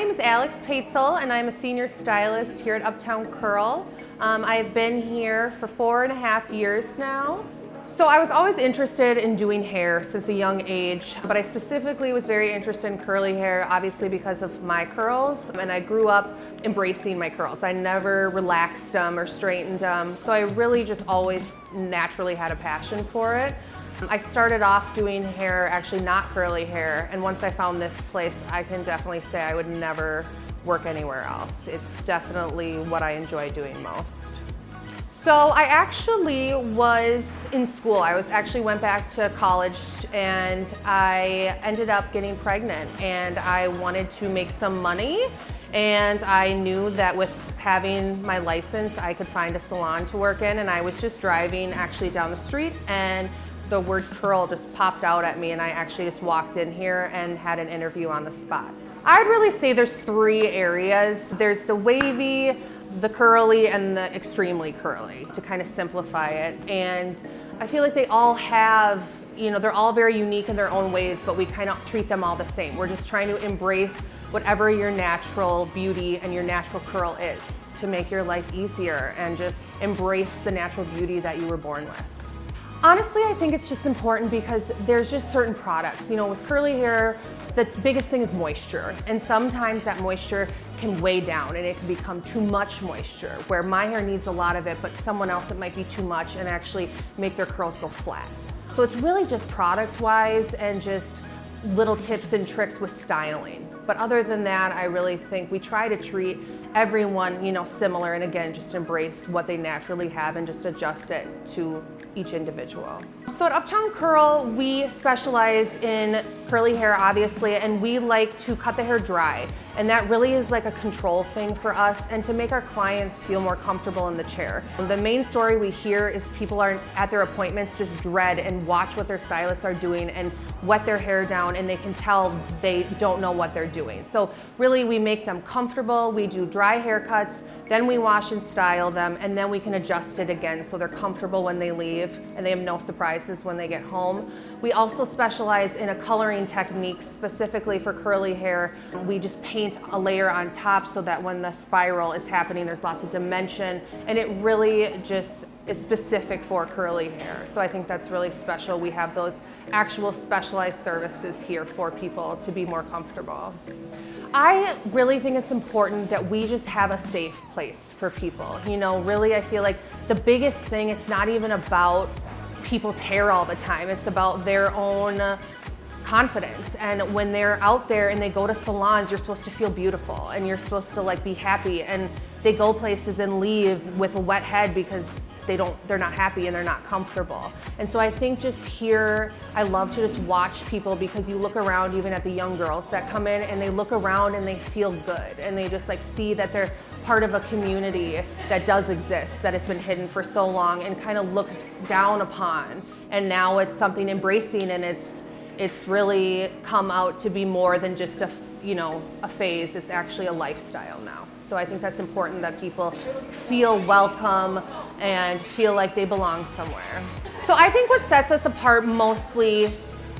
name is Alex Paetzel, and I'm a senior stylist here at Uptown Curl. I've been here for 4.5 years now. So I was always interested in doing hair since a young age, but I specifically was very interested in curly hair, obviously because of my curls, and I grew up embracing my curls. I never relaxed them or straightened them, so I really just always naturally had a passion for it. I started off doing hair, actually not curly hair, and once I found this place, I can definitely say I would never work anywhere else. It's definitely what I enjoy doing most. So I actually was in school. I went back to college and I ended up getting pregnant, and I wanted to make some money, and I knew that with having my license I could find a salon to work in, and I was just driving actually down the street and the word curl just popped out at me, and I actually just walked in here and had an interview on the spot. I'd really say there's 3 areas. There's the wavy, the curly, and the extremely curly, to kind of simplify it. And I feel like they all have, they're all very unique in their own ways, but we kind of treat them all the same. We're just trying to embrace whatever your natural beauty and your natural curl is to make your life easier and just embrace the natural beauty that you were born with. Honestly, I think it's just important because there's just certain products. With curly hair, the biggest thing is moisture. And sometimes that moisture can weigh down and it can become too much moisture, where my hair needs a lot of it, but someone else it might be too much and actually make their curls go flat. So it's really just product-wise and just little tips and tricks with styling. But other than that, I really think we try to treat everyone, similar, and again, just embrace what they naturally have and just adjust it to each individual. So at Uptown Curl, we specialize in curly hair, obviously, and we like to cut the hair dry. And that really is like a control thing for us and to make our clients feel more comfortable in the chair. The main story we hear is people are at their appointments just dread and watch what their stylists are doing and wet their hair down, and they can tell they don't know what they're doing. So really we make them comfortable, we do dry haircuts, then we wash and style them, and then we can adjust it again so they're comfortable when they leave and they have no surprises when they get home. We also specialize in a coloring technique specifically for curly hair. We just paint a layer on top so that when the spiral is happening, there's lots of dimension, and it really just is specific for curly hair. So I think that's really special. We have those actual specialized services here for people to be more comfortable. I really think it's important that we just have a safe place for people. Really I feel like the biggest thing, it's not even about people's hair all the time. It's about their own confidence. And when they're out there and they go to salons, you're supposed to feel beautiful and you're supposed to be happy, and they go places and leave with a wet head because they're not happy and they're not comfortable. And so I think just here, I love to just watch people, because you look around even at the young girls that come in and they look around and they feel good and they just see that they're part of a community that does exist, that has been hidden for so long and kind of looked down upon. And now it's something embracing, and it's really come out to be more than just a phase. It's actually a lifestyle now. So I think that's important, that people feel welcome and feel like they belong somewhere. So I think what sets us apart mostly,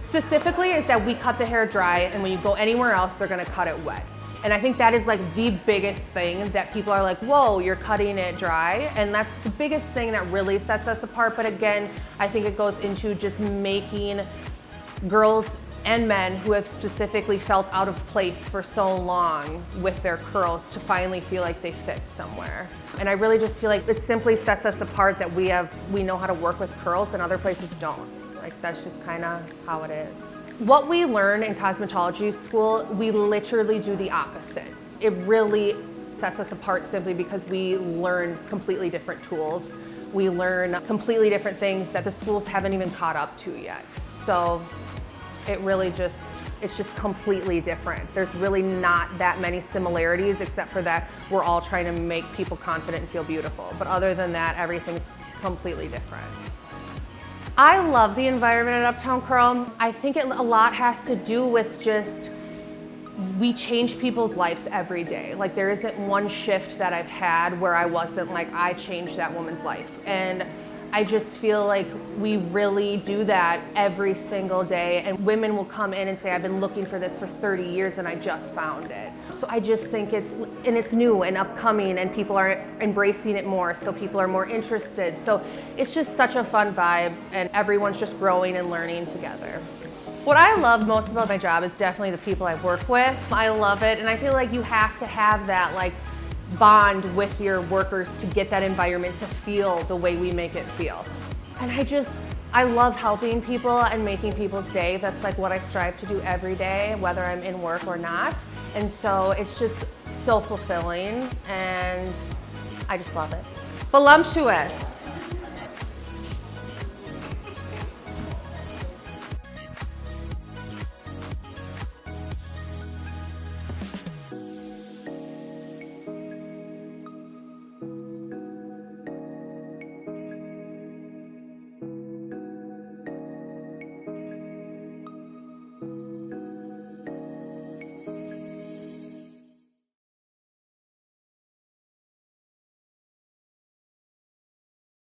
specifically, is that we cut the hair dry, and when you go anywhere else, they're gonna cut it wet. And I think that is the biggest thing that people are like, whoa, you're cutting it dry. And that's the biggest thing that really sets us apart. But again, I think it goes into just making girls and men who have specifically felt out of place for so long with their curls to finally feel like they fit somewhere. And I really just feel like it simply sets us apart that we know how to work with curls and other places don't. That's just kind of how it is. What we learn in cosmetology school, we literally do the opposite. It really sets us apart simply because we learn completely different tools. We learn completely different things that the schools haven't even caught up to yet. So it really it's just completely different. There's really not that many similarities, except for that we're all trying to make people confident and feel beautiful. But other than that, everything's completely different. I love the environment at Uptown Curl. I think a lot has to do with just, we change people's lives every day. There isn't one shift that I've had where I wasn't I changed that woman's life. And I just feel like we really do that every single day, and women will come in and say, I've been looking for this for 30 years and I just found it. So I just think it's new and upcoming, and people are embracing it more, so people are more interested. So it's just such a fun vibe, and everyone's just growing and learning together. What I love most about my job is definitely the people I work with. I love it, and I feel like you have to have that like bond with your workers to get that environment to feel the way we make it feel. And I love helping people and making people's day. That's like what I strive to do every day, whether I'm in work or not. And so it's just so fulfilling, and I just love it. Voluptuous.